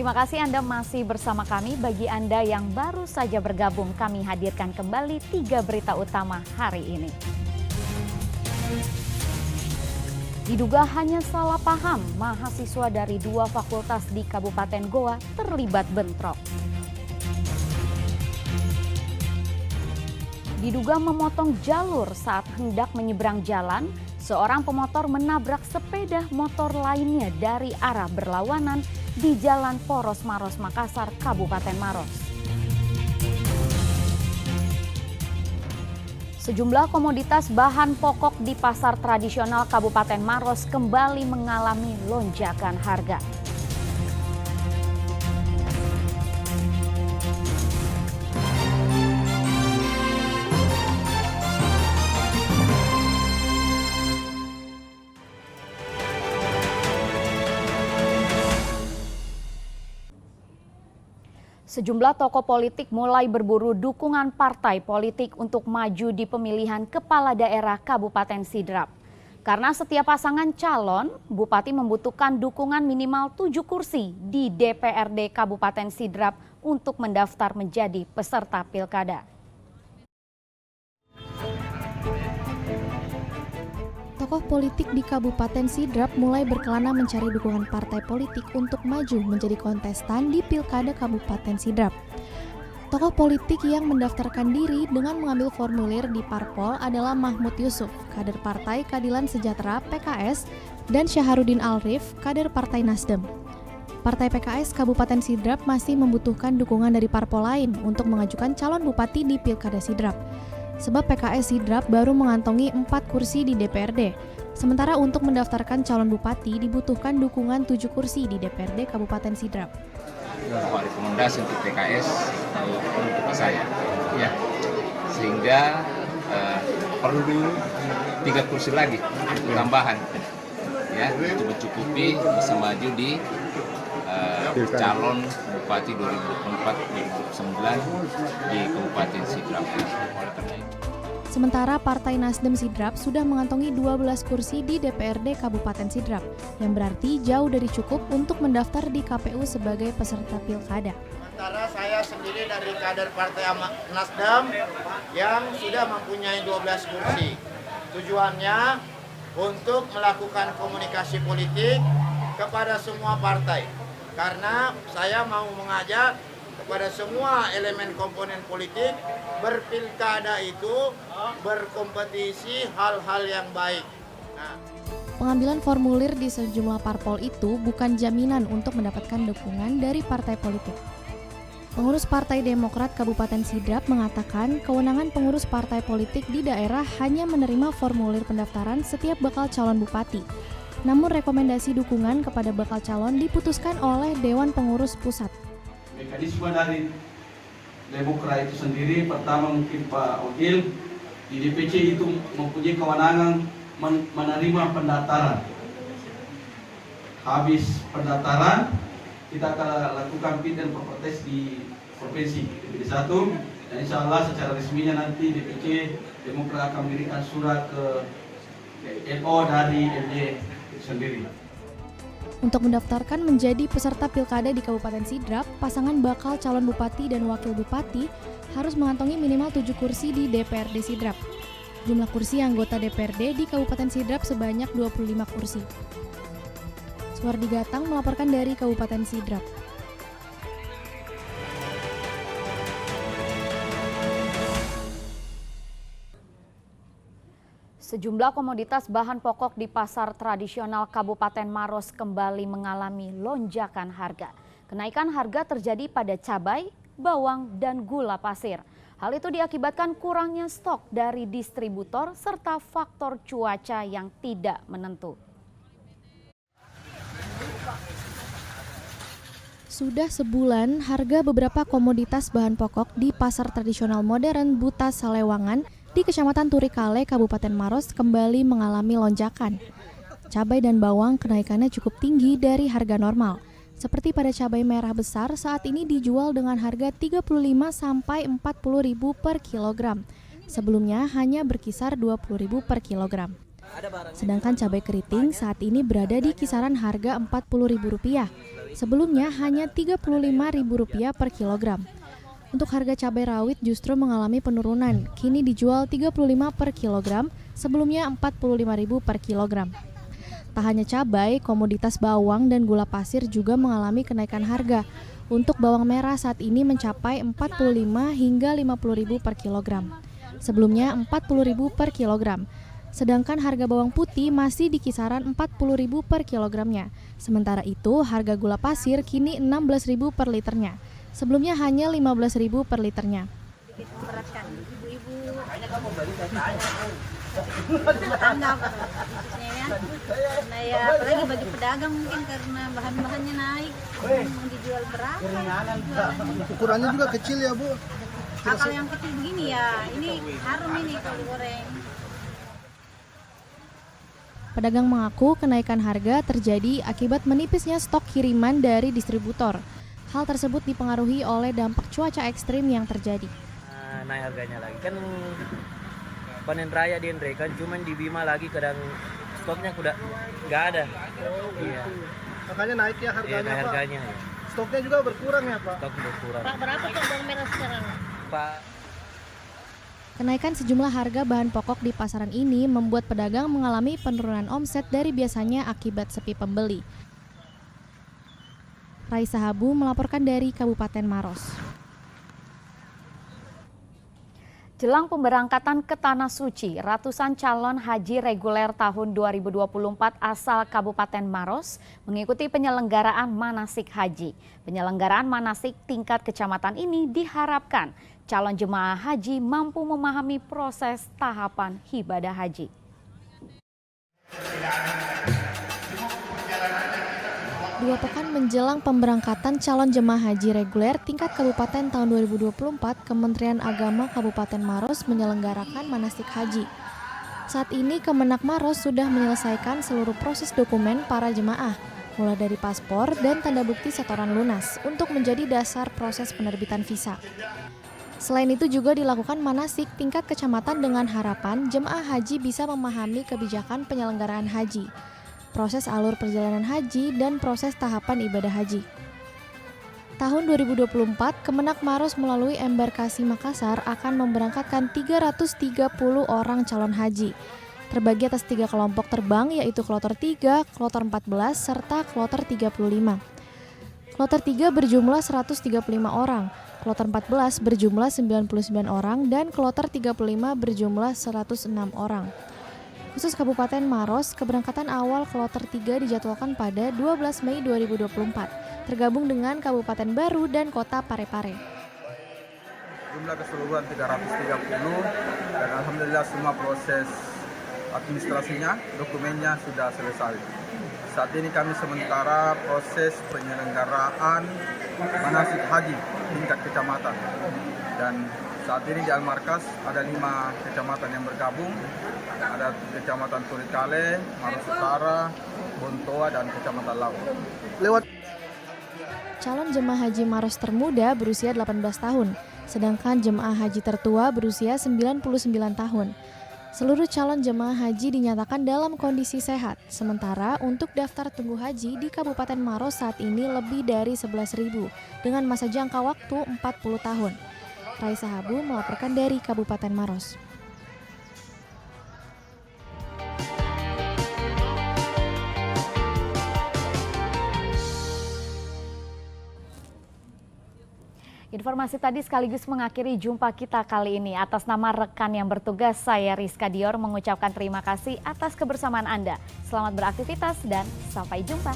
Terima kasih Anda masih bersama kami. Bagi Anda yang baru saja bergabung, kami hadirkan kembali 3 berita utama hari ini. Diduga hanya salah paham, mahasiswa dari 2 fakultas di Kabupaten Goa terlibat bentrok. Diduga memotong jalur saat hendak menyeberang jalan, seorang pemotor menabrak sepeda motor lainnya dari arah berlawanan di Jalan Poros Maros Makassar, Kabupaten Maros. Sejumlah komoditas bahan pokok di pasar tradisional Kabupaten Maros kembali mengalami lonjakan harga. Sejumlah tokoh politik mulai berburu dukungan partai politik untuk maju di pemilihan kepala daerah Kabupaten Sidrap. Karena setiap pasangan calon, Bupati membutuhkan dukungan minimal 7 kursi di DPRD Kabupaten Sidrap untuk mendaftar menjadi peserta pilkada. Tokoh politik di Kabupaten Sidrap mulai berkelana mencari dukungan partai politik untuk maju menjadi kontestan di Pilkada Kabupaten Sidrap. Tokoh politik yang mendaftarkan diri dengan mengambil formulir di Parpol adalah Mahmud Yusuf, kader Partai Keadilan Sejahtera (PKS), dan Syaharudin Alrif, kader Partai Nasdem. Partai PKS Kabupaten Sidrap masih membutuhkan dukungan dari parpol lain untuk mengajukan calon bupati di Pilkada Sidrap. Sebab PKS Sidrap baru mengantongi 4 kursi di DPRD. Sementara untuk mendaftarkan calon bupati dibutuhkan dukungan 7 kursi di DPRD Kabupaten Sidrap. Rekomendasi untuk PKS untuk saya, ya, sehingga perlu 3 kursi lagi tambahan, ya, untuk mencukupi bisa maju di calon bupati 2024-2029 di Kabupaten Sidrap. Sementara Partai Nasdem Sidrap sudah mengantongi 12 kursi di DPRD Kabupaten Sidrap, yang berarti jauh dari cukup untuk mendaftar di KPU sebagai peserta pilkada. Sementara saya sendiri dari kader Partai Nasdem yang sudah mempunyai 12 kursi. Tujuannya untuk melakukan komunikasi politik kepada semua partai. Karena saya mau mengajak kepada semua elemen komponen politik berpilkada itu berkompetisi hal-hal yang baik. Pengambilan formulir di sejumlah parpol itu bukan jaminan untuk mendapatkan dukungan dari partai politik. Pengurus Partai Demokrat Kabupaten Sidrap mengatakan kewenangan pengurus partai politik di daerah hanya menerima formulir pendaftaran setiap bakal calon bupati. Namun rekomendasi dukungan kepada bakal calon diputuskan oleh Dewan Pengurus Pusat. Mekanisme dari Demokrat itu sendiri, pertama mungkin Pak Wakil, di DPC itu mempunyai kewenangan menerima pendaftaran. Habis pendaftaran, kita akan lakukan fit and proper test di provinsi DPD 1, dan insya Allah secara resminya nanti DPC Demokrat akan memberikan surat ke NO dari MJ sendiri. Untuk mendaftarkan menjadi peserta pilkada di Kabupaten Sidrap, pasangan bakal calon bupati dan wakil bupati harus mengantongi minimal 7 kursi di DPRD Sidrap. Jumlah kursi anggota DPRD di Kabupaten Sidrap sebanyak 25 kursi. Suwardi Gatang melaporkan dari Kabupaten Sidrap. Sejumlah komoditas bahan pokok di pasar tradisional Kabupaten Maros kembali mengalami lonjakan harga. Kenaikan harga terjadi pada cabai, bawang, dan gula pasir. Hal itu diakibatkan kurangnya stok dari distributor serta faktor cuaca yang tidak menentu. Sudah sebulan, harga beberapa komoditas bahan pokok di pasar tradisional modern Buta Salewangan di Kecamatan Turikale, Kabupaten Maros kembali mengalami lonjakan. Cabai dan bawang kenaikannya cukup tinggi dari harga normal. Seperti pada cabai merah besar saat ini dijual dengan harga 35 sampai 40.000 per kilogram. Sebelumnya hanya berkisar 20.000 per kilogram. Sedangkan cabai keriting saat ini berada di kisaran harga Rp40.000. Sebelumnya hanya Rp35.000 per kilogram. Untuk harga cabai rawit justru mengalami penurunan, kini dijual Rp35 per kilogram, sebelumnya Rp45.000 per kilogram. Tak hanya cabai, komoditas bawang dan gula pasir juga mengalami kenaikan harga. Untuk bawang merah saat ini mencapai Rp45 hingga Rp50.000 per kilogram. Sebelumnya Rp40.000 per kilogram. Sedangkan harga bawang putih masih di kisaran Rp40.000 per kilogramnya. Sementara itu, harga gula pasir kini Rp16.000 per liternya. Sebelumnya hanya Rp15.000 per liternya. Beratkan ibu-ibu tetangga khususnya ya. Karena ya apalagi bagi pedagang mungkin karena bahan-bahannya naik, mau dijual berapa? Ukurannya juga kecil ya Bu? Kalau yang kecil begini ya, ini harum ini kalau goreng. Pedagang mengaku kenaikan harga terjadi akibat menipisnya stok kiriman dari distributor. Hal tersebut dipengaruhi oleh dampak cuaca ekstrim yang terjadi. Naik harganya lagi kan panen raya di Andre kan cuman di Bima lagi kadang stoknya udah nggak ada. Iya. Makanya naik ya harganya, Iya, naik harganya. Pak. Stoknya juga berkurang ya Pak? Stok berkurang. Pak, berapa kok bawang merah sekarang? Pak, Kenaikan sejumlah harga bahan pokok di pasaran ini membuat pedagang mengalami penurunan omset dari biasanya akibat sepi pembeli. Raisa Habu melaporkan dari Kabupaten Maros. Jelang pemberangkatan ke Tanah Suci, ratusan calon haji reguler tahun 2024 asal Kabupaten Maros mengikuti penyelenggaraan manasik haji. Penyelenggaraan manasik tingkat kecamatan ini diharapkan calon jemaah haji mampu memahami proses tahapan ibadah haji. Dua pekan menjelang pemberangkatan calon jemaah haji reguler tingkat kabupaten tahun 2024, Kementerian Agama Kabupaten Maros menyelenggarakan manasik haji. Saat ini Kemenak Maros sudah menyelesaikan seluruh proses dokumen para jemaah, mulai dari paspor dan tanda bukti setoran lunas untuk menjadi dasar proses penerbitan visa. Selain itu juga dilakukan manasik tingkat kecamatan dengan harapan jemaah haji bisa memahami kebijakan penyelenggaraan haji, proses alur perjalanan haji, dan proses tahapan ibadah haji. Tahun 2024, Kemenak Maros melalui embarkasi Makassar akan memberangkatkan 330 orang calon haji, terbagi atas 3 kelompok terbang yaitu Kloter 3, Kloter 14, serta Kloter 35. Kloter 3 berjumlah 135 orang, Kloter 14 berjumlah 99 orang, dan Kloter 35 berjumlah 106 orang. Khusus Kabupaten Maros, keberangkatan awal Kloter 3 dijadwalkan pada 12 Mei 2024, tergabung dengan Kabupaten Baru dan Kota Parepare. Jumlah keseluruhan 330 dan alhamdulillah semua proses administrasinya, dokumennya sudah selesai. Saat ini kami sementara proses penyelenggaraan manasik haji tingkat kecamatan. Dan saat ini di Almarkas ada 5 kecamatan yang bergabung. Ada Kecamatan Turikale, Maros Utara, Bontoa, dan Kecamatan Lau. Calon jemaah haji Maros termuda berusia 18 tahun, sedangkan jemaah haji tertua berusia 99 tahun. Seluruh calon jemaah haji dinyatakan dalam kondisi sehat, sementara untuk daftar tunggu haji di Kabupaten Maros saat ini lebih dari 11.000 dengan masa jangka waktu 40 tahun. Raisa Habu melaporkan dari Kabupaten Maros. Informasi tadi sekaligus mengakhiri jumpa kita kali ini. Atas nama rekan yang bertugas, saya Rizka Dior mengucapkan terima kasih atas kebersamaan Anda. Selamat beraktivitas dan sampai jumpa.